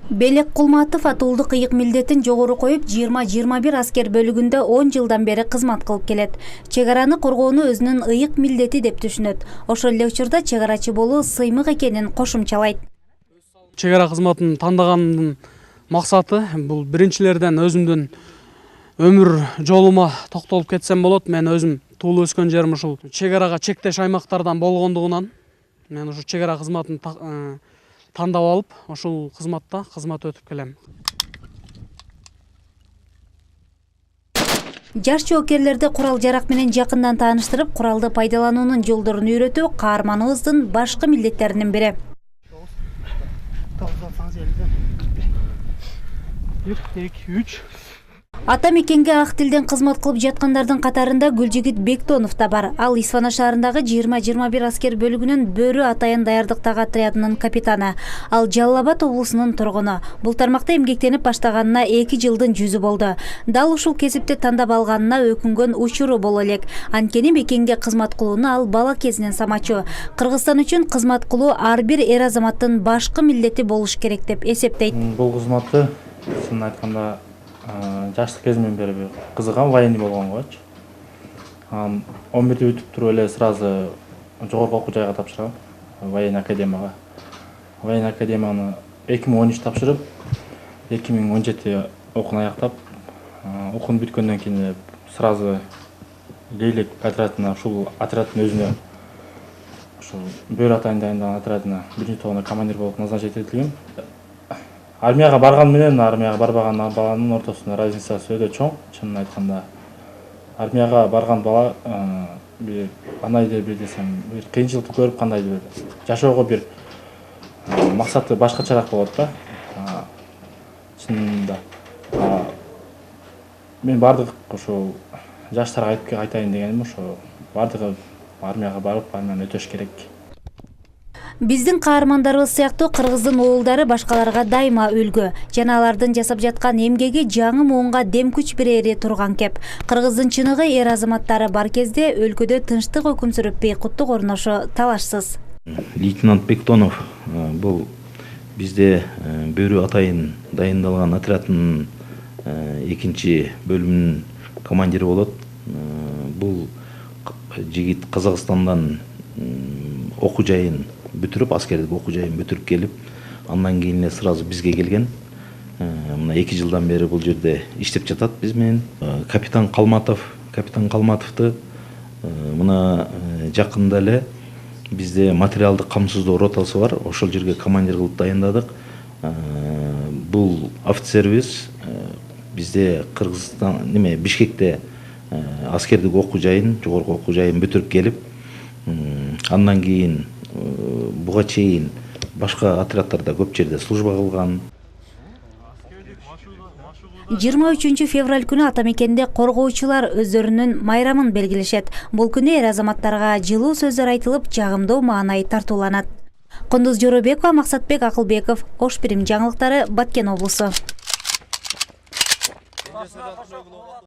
Белек Кулматов атуулдук ыйык милдетин жогору коюп 20-21 аскер бөлүгүндө 10 жылдан бери кызмат кылып келет. Чек араны коргоону өзүнүн ыйык милдети деп түшүнөт. Ошол эле учурда чек арачы болуу сыймык экенин кошумчалайт. Чек ара кызматын тандагандын максаты бул биринчилерден өзүмдүн өмүр жолума токтолуп кетсем болот. Мен өзүм туулуп өскөн жерим ушул чек арага чектеш аймактардан болгондугунан мен ушу чек ара кызматын тандап алып, ошол кызматта кызмат өтүп келем. Жаш жоокерлерди курал жарак менен жакындан тааныштырып, куралды пайдалануунун жолдорун үйрөтүү каарманыбыздын башкы милдеттеринин бири. Ата мекенге ак тилден кызмат кылып жаткандардын катарында Гүлжигит Бектонов да бар. Ал Исфана шаарындагы 20-21 аскер бөлүгүнүн Бөрү атайын даярдыктагы отрядынын капитаны. Ал Жалал Абад облусунун тургуну. Бул тармакта эмгектенип баштаганына 2 жылдын жүзү болду. Дал ушул кесипти тандап алганына өкүнгөн учуру боло элек. Анткени мекенге кызмат кылууну ал бала кезинен самачу. Кыргызстан үчүн кызмат кылуу ар бир эр азаматтын башкы милдети болуш керек деп эсептейт. Бул кызматты чынын айтканда жаштык кезимден бери кызыгам, военный болгонгочу. 11-ти бүтүп туруп эле сразу жогорку окуу жайга тапшыргам, военный академияга. Военный академияны 2013 тапшырып, 2017 окууну аяктап, окууну бүткөндөн кийин сразу Лейлек отрядына, ушул отряддын өзүнө, ушул Бөрү атайын дайындаган отрядына биринчи тобуна командир болуп назначить этилгем. Армияга барган менен армияга барбаган баланын ортосунда разницасы өтө чоң, чынын айтканда. Армияга барган бала бир кандайдыр бир десем, бир кыйынчылыкты көрүп, кандайдыр бир жашоого бир максаты башкачараак болот да. Чынында мен бардык ошо жаштарга айтайын дегеним ошо бардыгы армияга барып, армияны өтөш керек. Биздин каармандарыбыз сыяктуу кыргыздын уулдары башкаларга дайыма үлгү. Жана алардын жасап жаткан эмгеги жаңы муунга дем күч берери турган кеп. Кыргыздын чыныгы эр азаматтары бар кезде өлкөдө тынчтык өкүм сүрүп бейкуттук орношу талашсыз. Лейтенант Бектонов бул бизде Бөрү атайын дайындалган отряддын 2-чи бөлүмүнүн командири болот. Бул жигит Казакстандан окуу жайын бүтүрүп, аскердик окуу жайын бүтүрүп келип, андан кийин эле сразу бизге келген. Мына 2 жылдан бери бул жерде иштеп жатат биз менен. Капитан Калматовду мына жакында эле бизде материалдык камсыздоо ротасы бар, ошол жерге командир кылып дайындадык. Бул офицерибиз бизде Кыргызстан Бишкекте аскердик окуу жайын, жогорку окуу жайын бүтүрүп келип, андан кийин буга чейин башка отряддарда көп жерде служба кылган. 23 февраль күнү ата мекенде коргоочулар өздөрүнүн майрамын белгилешет. Бул күнү эр азаматтарга жылуу сөздөр айтылып, жагымдуу маанай тартууланат. Кундуз Жоробекова, Максатбек Акылбеков, Ош Бирим жаңылыктары, Баткен облусу.